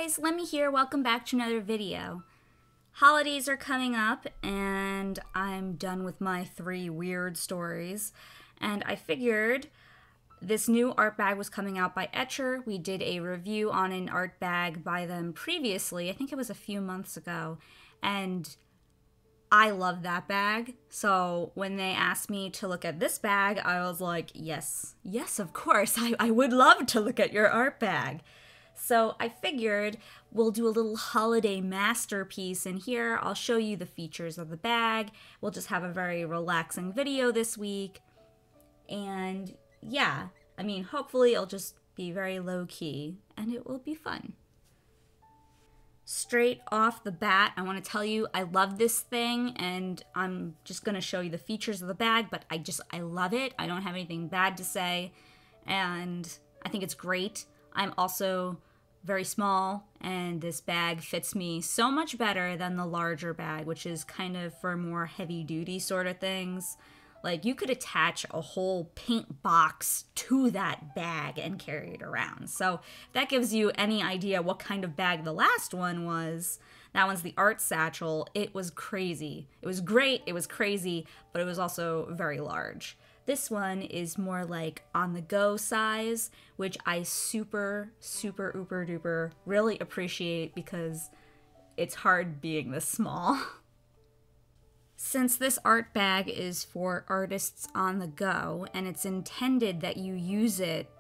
guys, Lemmy here. Welcome back to another video. Holidays are coming up and I'm done with my 3 weird stories, and I figured this new art bag was coming out by Etchr. We did a review on an art bag by them previously. I think it was a few months ago, and I love that bag. So when they asked me to look at this bag, I was like, yes, of course. I would love to look at your art bag. So I figured we'll do a little holiday masterpiece in here. I'll show you the features of the bag. We'll just have a very relaxing video this week. And yeah, I mean, hopefully it'll just be very low-key and it will be fun. Straight off the bat, I want to tell you I love this thing, and I'm just going to show you the features of the bag, but I love it. I don't have anything bad to say, and I think it's great. I'm also very small, and this bag fits me so much better than the larger bag, which is kind of for more heavy-duty sort of things. Like, you could attach a whole paint box to that bag and carry it around. So if that gives you any idea what kind of bag the last one was. That one's the art satchel. It was crazy. It was great, it was crazy, but it was also very large. This one is more like on-the-go size, which I super ooper duper really appreciate because it's hard being this small. Since this art bag is for artists on the go, and it's intended that you use it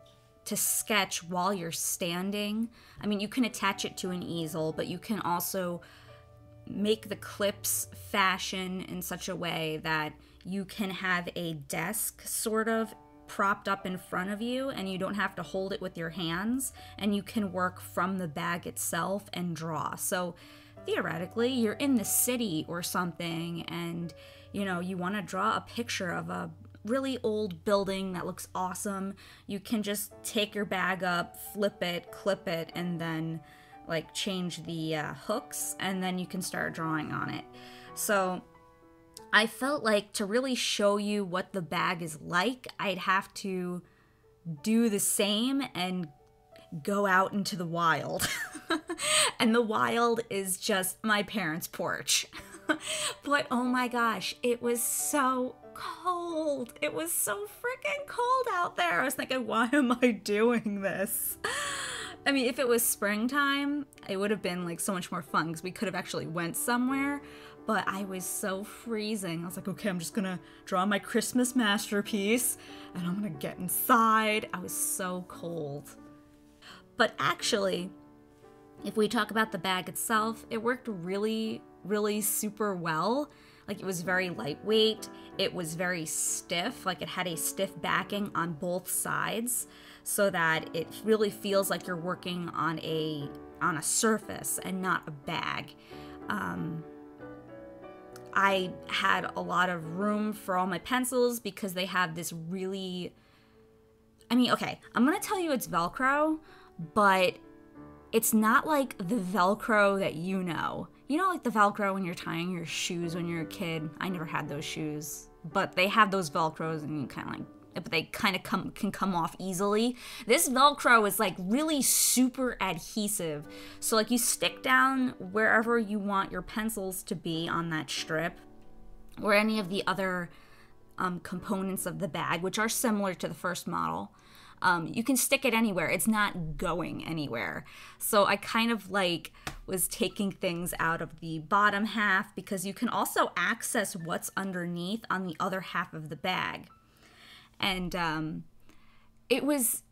to sketch while you're standing, I mean, you can attach it to an easel, but you can also make the clips fashion in such a way that you can have a desk sort of propped up in front of you, and you don't have to hold it with your hands, and you can work from the bag itself and draw. So theoretically, you're in the city or something, and you know, you want to draw a picture of a really old building that looks awesome. You can just take your bag up, flip it, clip it, and then like change the hooks, and then you can start drawing on it. So I felt like to really show you what the bag is like, I'd have to do the same and go out into the wild. And the wild is just my parents' porch. But oh my gosh, it was so cold. It was so freaking cold out there. I was thinking, why am I doing this? I mean, if it was springtime, it would have been like so much more fun because we could have actually went somewhere. But I was so freezing. I was like, okay, I'm just gonna draw my Christmas masterpiece and I'm gonna get inside. I was so cold. But actually, if we talk about the bag itself, it worked really super well. Like, it was very lightweight, it was very stiff, like it had a stiff backing on both sides so that it really feels like you're working on a surface and not a bag. I had a lot of room for all my pencils because they have this really, I mean, okay, I'm gonna tell you it's Velcro, but it's not like the Velcro that you know. You know, like the Velcro when you're tying your shoes when you're a kid? I never had those shoes, but they have those Velcros and you kind of like, but they kind of can come off easily. This Velcro is like really super adhesive. So like you stick down wherever you want your pencils to be on that strip, or any of the other components of the bag, which are similar to the first model. You can stick it anywhere. It's not going anywhere. So I kind of like was taking things out of the bottom half because you can also access what's underneath on the other half of the bag. And it was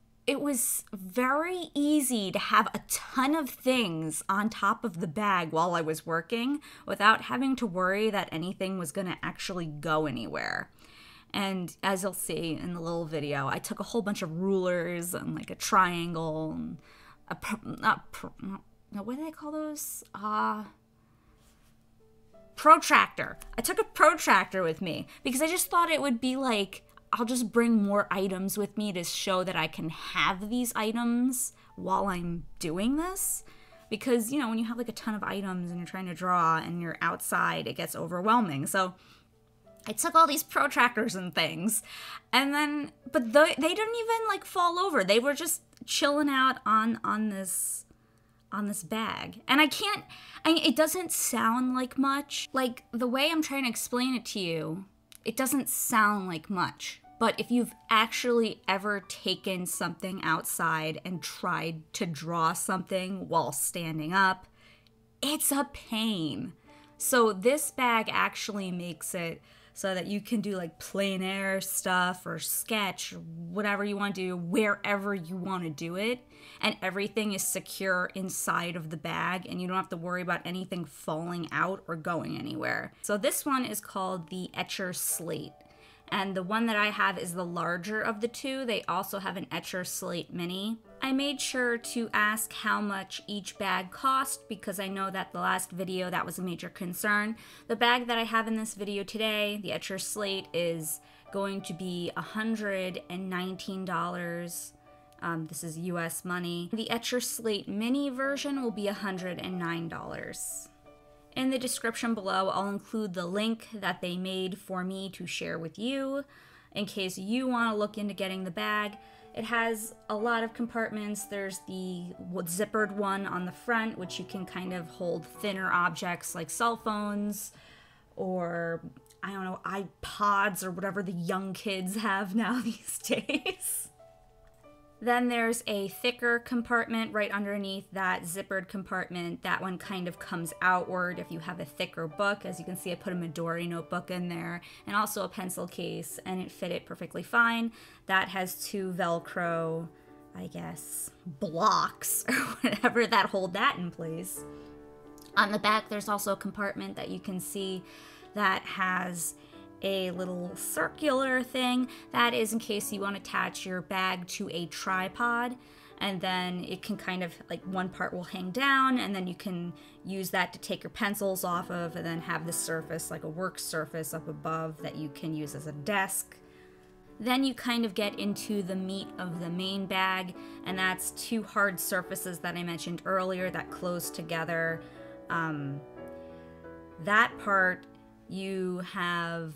very easy to have a ton of things on top of the bag while I was working without having to worry that anything was going to actually go anywhere. And as you'll see in the little video, I took a whole bunch of rulers and like a triangle and what do they call those? Protractor. I took a protractor with me because I just thought it would be like, I'll just bring more items with me to show that I can have these items while I'm doing this. Because, you know, when you have like a ton of items and you're trying to draw and you're outside, it gets overwhelming. So I took all these protractors and things, and then, but they didn't even like fall over. They were just chilling out on this on this bag. And it doesn't sound like much. Like, the way I'm trying to explain it to you, it doesn't sound like much. But if you've actually ever taken something outside and tried to draw something while standing up, it's a pain. So this bag actually makes it so that you can do like plein air stuff or sketch, whatever you want to do, wherever you want to do it. And everything is secure inside of the bag and you don't have to worry about anything falling out or going anywhere. So this one is called the Etchr Slate. And the one that I have is the larger of the two. They also have an Etchr Slate Mini. I made sure to ask how much each bag cost because I know that the last video that was a major concern. The bag that I have in this video today, the Etchr Slate, is going to be $119. This is US money. The Etchr Slate Mini version will be $109. In the description below, I'll include the link that they made for me to share with you in case you want to look into getting the bag. It has a lot of compartments. There's the zippered one on the front, which you can kind of hold thinner objects like cell phones or, I don't know, iPods or whatever the young kids have now these days. Then there's a thicker compartment right underneath that zippered compartment. That one kind of comes outward if you have a thicker book. As you can see, I put a Midori notebook in there and also a pencil case, and it fit it perfectly fine. That has two Velcro, I guess, blocks or whatever that hold that in place. On the back, there's also a compartment that you can see that has a little circular thing. That is in case you want to attach your bag to a tripod, and then it can kind of, like, one part will hang down and then you can use that to take your pencils off of and then have the surface, like a work surface up above that you can use as a desk. Then you kind of get into the meat of the main bag, and that's two hard surfaces that I mentioned earlier that close together. That part, you have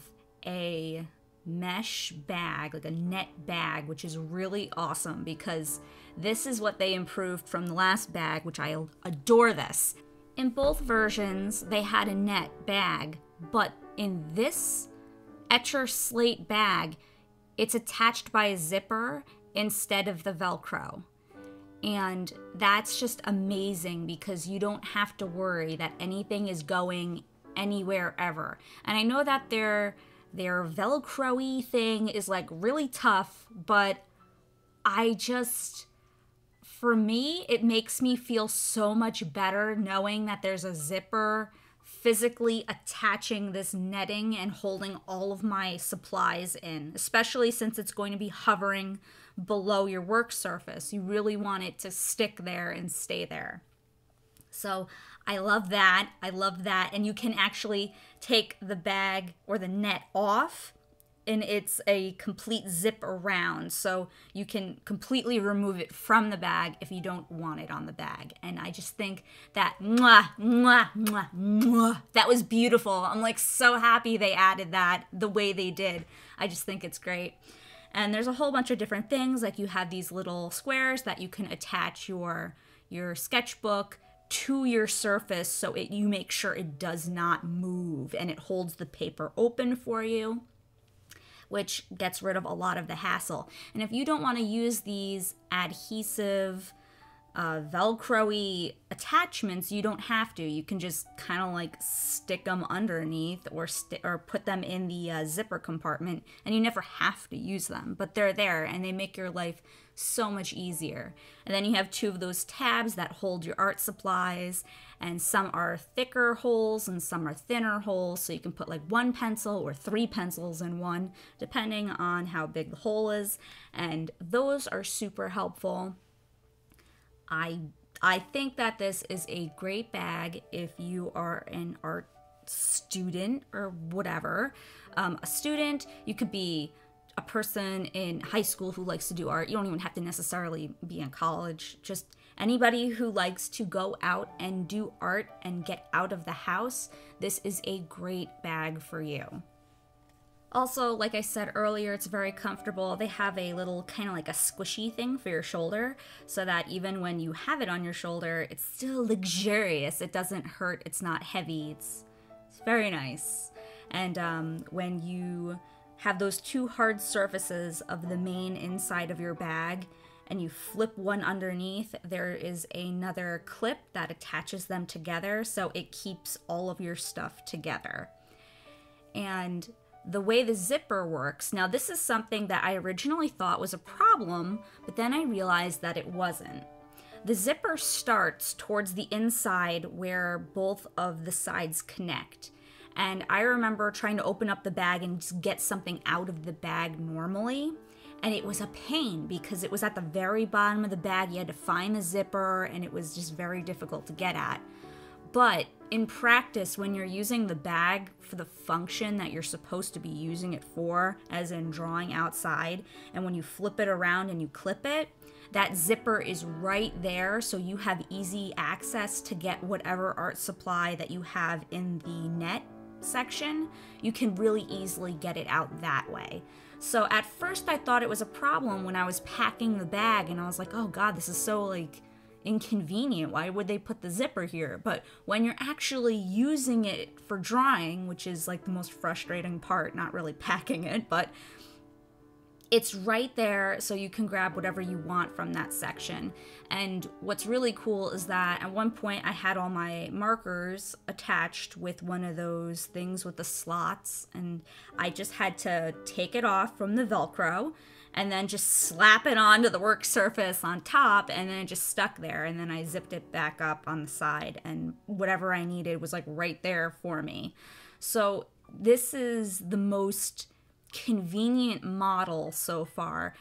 a mesh bag, like a net bag, which is really awesome because this is what they improved from the last bag, which I adore this. In both versions, they had a net bag, but in this Etchr Slate bag, it's attached by a zipper instead of the Velcro. And that's just amazing because you don't have to worry that anything is going anywhere ever. And I know that their Velcro-y thing is like really tough, but for me, it makes me feel so much better knowing that there's a zipper physically attaching this netting and holding all of my supplies in, especially since it's going to be hovering below your work surface. You really want it to stick there and stay there. So I love that. I love that. And you can actually take the bag or the net off, and it's a complete zip around. So you can completely remove it from the bag if you don't want it on the bag. And I just think that, that was beautiful. I'm like so happy they added that the way they did. I just think it's great. And there's a whole bunch of different things. Like you have these little squares that you can attach your sketchbook to your surface so you make sure it does not move and it holds the paper open for you, which gets rid of a lot of the hassle. And if you don't want to use these adhesive Velcro-y attachments, you don't have to. You can just kind of like stick them underneath or put them in the zipper compartment, and you never have to use them. But they're there, and they make your life so much easier. And then you have two of those tabs that hold your art supplies, and some are thicker holes and some are thinner holes, so you can put like one pencil or 3 pencils in one, depending on how big the hole is. And those are super helpful. I think that this is a great bag if you are an art student or whatever. A student, you could be a person in high school who likes to do art. You don't even have to necessarily be in college. Just anybody who likes to go out and do art and get out of the house, this is a great bag for you. Also, like I said earlier, it's very comfortable. They have a little kind of like a squishy thing for your shoulder so that even when you have it on your shoulder, it's still luxurious. It doesn't hurt. It's not heavy. It's very nice. And when you have those two hard surfaces of the main inside of your bag and you flip one underneath, there is another clip that attaches them together so it keeps all of your stuff together. And the way the zipper works, now this is something that I originally thought was a problem, but then I realized that it wasn't. The zipper starts towards the inside where both of the sides connect. And I remember trying to open up the bag and just get something out of the bag normally. And it was a pain because it was at the very bottom of the bag. You had to find the zipper and it was just very difficult to get at. But in practice, when you're using the bag for the function that you're supposed to be using it for, as in drawing outside, and when you flip it around and you clip it, that zipper is right there, so you have easy access to get whatever art supply that you have in the net section. You can really easily get it out that way. So at first I thought it was a problem when I was packing the bag, and I was like, oh god, this is so like inconvenient. Why would they put the zipper here? But when you're actually using it for drawing, which is like the most frustrating part, not really packing it, but it's right there so you can grab whatever you want from that section. And what's really cool is that at one point I had all my markers attached with one of those things with the slots, and I just had to take it off from the Velcro and then just slap it onto the work surface on top, and then it just stuck there, and then I zipped it back up on the side, and whatever I needed was like right there for me. So this is the most convenient model so far.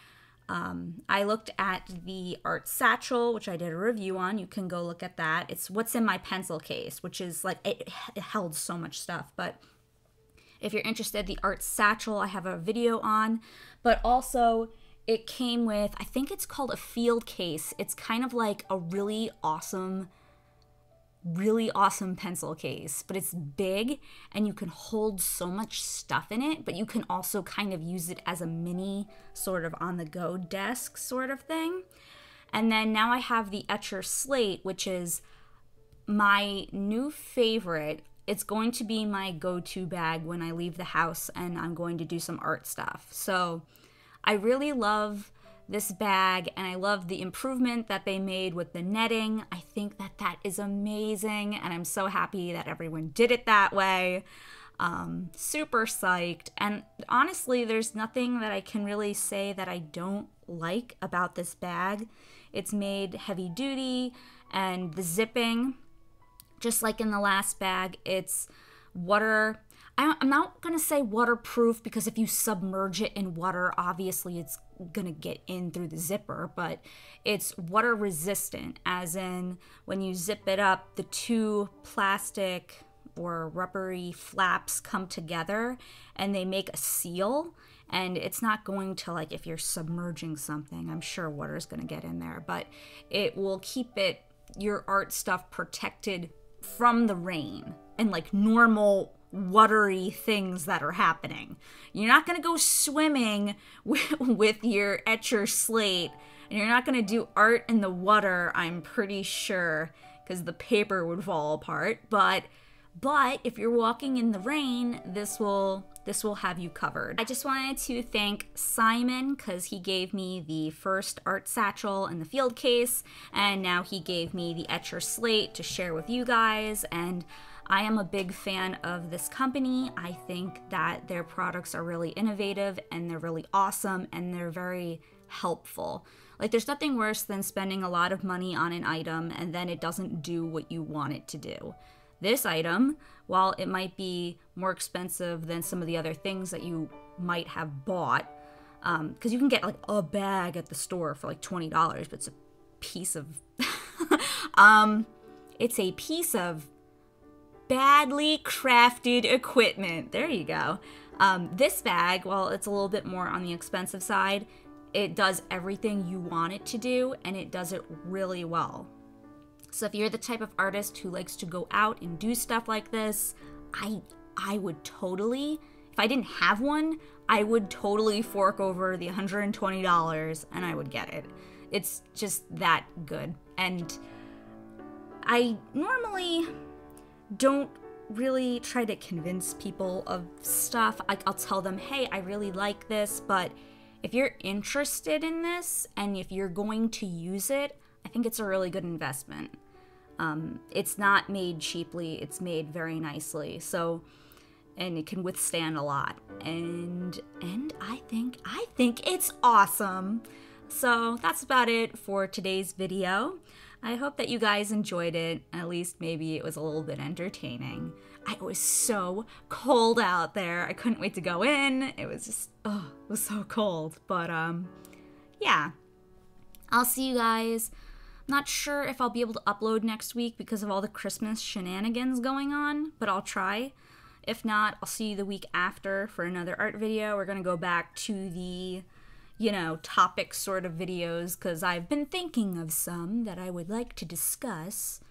I looked at the art satchel, which I did a review on. You can go look at that. It's what's in my pencil case, which is like, it held so much stuff. But if you're interested, the art satchel I have a video on. But also it came with, I think it's called a field case. It's kind of like a really awesome pencil case, but it's big and you can hold so much stuff in it, but you can also kind of use it as a mini sort of on-the-go desk sort of thing. And then now I have the Etchr Slate, which is my new favorite. It's going to be my go-to bag when I leave the house and I'm going to do some art stuff. So I really love this bag, and I love the improvement that they made with the netting. I think that that is amazing, and I'm so happy that everyone did it that way. Super psyched. And honestly, there's nothing that I can really say that I don't like about this bag. It's made heavy duty, and the zipping, just like in the last bag, it's water. I'm not going to say waterproof, because if you submerge it in water, obviously it's going to get in through the zipper, but it's water resistant, as in when you zip it up, the two plastic or rubbery flaps come together and they make a seal, and it's not going to, like, if you're submerging something, I'm sure water is going to get in there, but it will keep your art stuff protected from the rain and like normal watery things that are happening. You're not going to go swimming with your Etchr Slate, and you're not going to do art in the water, I'm pretty sure, because the paper would fall apart. But if you're walking in the rain, this will have you covered. I just wanted to thank Simon, because he gave me the first art satchel and the field case, and now he gave me the Etchr Slate to share with you guys, and I am a big fan of this company. I think that their products are really innovative, and they're really awesome, and they're very helpful. Like, there's nothing worse than spending a lot of money on an item and then it doesn't do what you want it to do. This item, while it might be more expensive than some of the other things that you might have bought, because you can get like a bag at the store for like $20, but it's a piece of it's a piece of badly crafted equipment. There you go. This bag, while it's a little bit more on the expensive side, it does everything you want it to do, and it does it really well. So if you're the type of artist who likes to go out and do stuff like this, I would totally, if I didn't have one, I would totally fork over the $120 and I would get it. It's just that good. And I normally don't really try to convince people of stuff. I'll tell them, hey, I really like this, but if you're interested in this and if you're going to use it, I think it's a really good investment. It's not made cheaply, it's made very nicely. So, and it can withstand a lot. And I think it's awesome. So that's about it for today's video. I hope that you guys enjoyed it. At least maybe it was a little bit entertaining. It was so cold out there. I couldn't wait to go in. It was just, oh, it was so cold. But yeah, I'll see you guys. Not sure if I'll be able to upload next week because of all the Christmas shenanigans going on, but I'll try. If not, I'll see you the week after for another art video. We're gonna go back to the, you know, topic sort of videos because I've been thinking of some that I would like to discuss,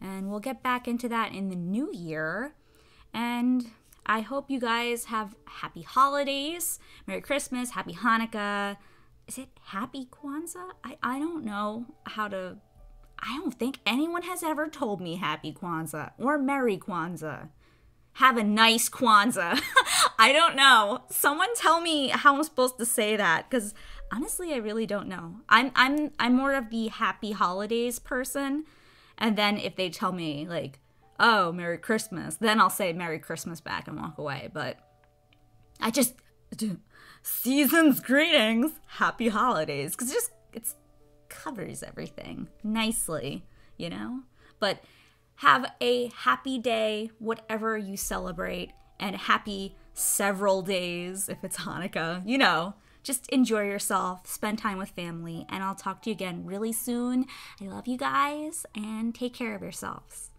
and we'll get back into that in the new year. And I hope you guys have happy holidays, Merry Christmas, Happy Hanukkah. Is it Happy Kwanzaa? I don't know how to, I don't think anyone has ever told me Happy Kwanzaa or Merry Kwanzaa. Have a nice Kwanzaa. I don't know. Someone tell me how I'm supposed to say that, because honestly, I really don't know. I'm more of the Happy Holidays person, and then if they tell me like, oh, Merry Christmas, then I'll say Merry Christmas back and walk away. But I just season's greetings, Happy Holidays, because it covers everything nicely, you know. But have a happy day, whatever you celebrate, and happy several days if it's Hanukkah. You know, just enjoy yourself, spend time with family, and I'll talk to you again really soon. I love you guys, and take care of yourselves.